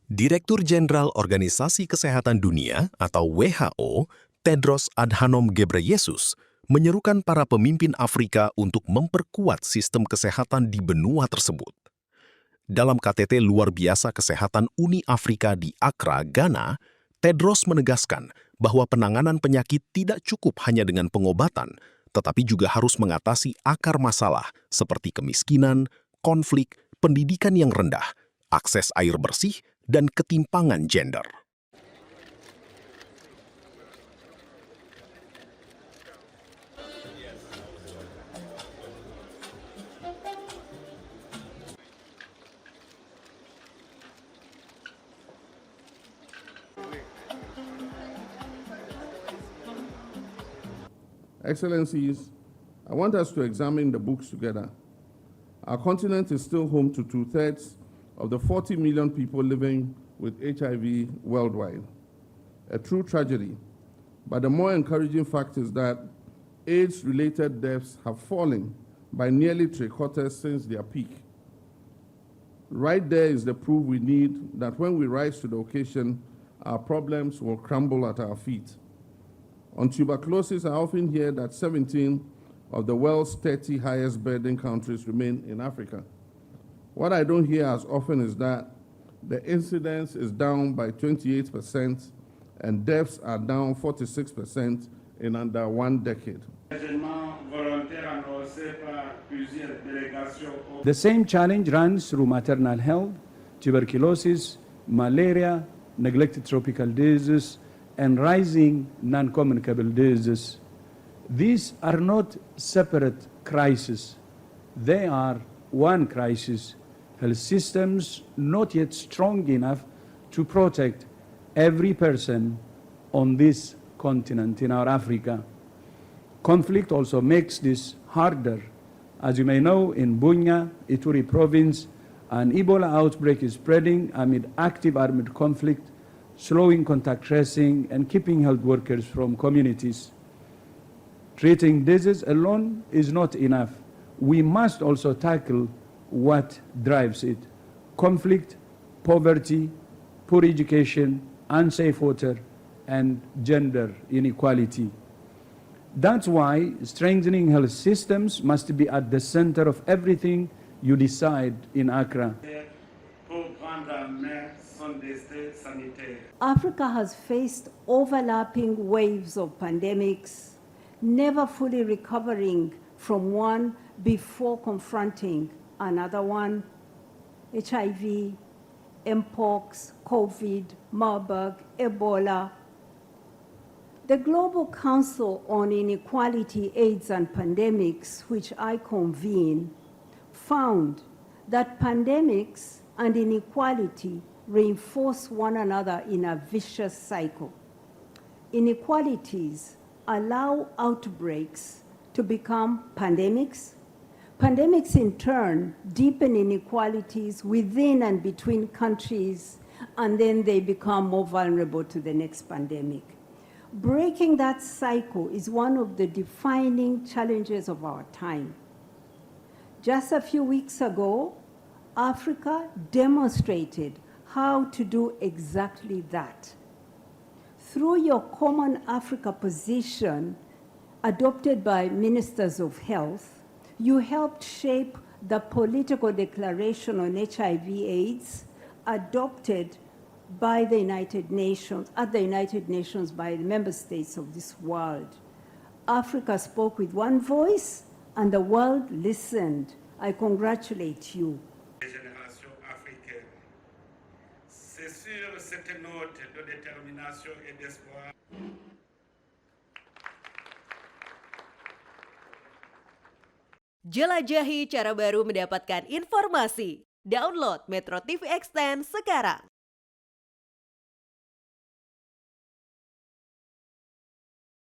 Direktur Jenderal Organisasi Kesehatan Dunia atau WHO Tedros Adhanom Ghebreyesus menyerukan para pemimpin Afrika untuk memperkuat sistem kesehatan di benua tersebut. Dalam KTT Luar Biasa Kesehatan Uni Afrika di Accra, Ghana, Tedros menegaskan bahwa penanganan penyakit tidak cukup hanya dengan pengobatan, tetapi juga harus mengatasi akar masalah seperti kemiskinan, konflik, pendidikan yang rendah, akses air bersih, dan ketimpangan gender. Excellencies, I want us to examine the books together. Our continent is still home to 2/3 of the 40 million people living with HIV worldwide. A true tragedy. But the more encouraging fact is that AIDS-related deaths have fallen by nearly 3/4 since their peak. Right there is the proof we need that when we rise to the occasion, our problems will crumble at our feet. On tuberculosis, I often hear that 17 of the world's 30 highest burden countries remain in Africa. What I don't hear as often is that the incidence is down by 28% and deaths are down 46% in under 1 decade. The same challenge runs through maternal health, tuberculosis, malaria, neglected tropical diseases, and rising non-communicable diseases. These are not separate crises. They are one crisis. Health systems not yet strong enough to protect every person on this continent in our Africa. Conflict also makes this harder. As you may know, in Bunia, Ituri province, an Ebola outbreak is spreading amid active armed conflict, slowing contact tracing and keeping health workers from communities. Treating disease alone is not enough. We must also tackle what drives it: conflict, poverty, poor education, unsafe water, and gender inequality. That's why strengthening health systems must be at the center of everything you decide in Accra. Africa has faced overlapping waves of pandemics, never fully recovering from one before confronting another one: HIV, Mpox, COVID, Marburg, Ebola. The Global Council on Inequality, AIDS and Pandemics, which I convene, found that pandemics and inequality reinforce one another in a vicious cycle. Inequalities allow outbreaks to become pandemics. Pandemics in turn deepen inequalities within and between countries, and then they become more vulnerable to the next pandemic. Breaking that cycle is one of the defining challenges of our time. Just a few weeks ago, Africa demonstrated how to do exactly that. Through your Common Africa position, adopted by ministers of health, you helped shape the political declaration on HIV/AIDS adopted by the United Nations, at the United Nations by the member states of this world. Africa spoke with one voice and the world listened. I congratulate you. C'est sur cette note de détermination et d'espoir. Jelajahi cara baru mendapatkan informasi. Download MetroTV Extend sekarang.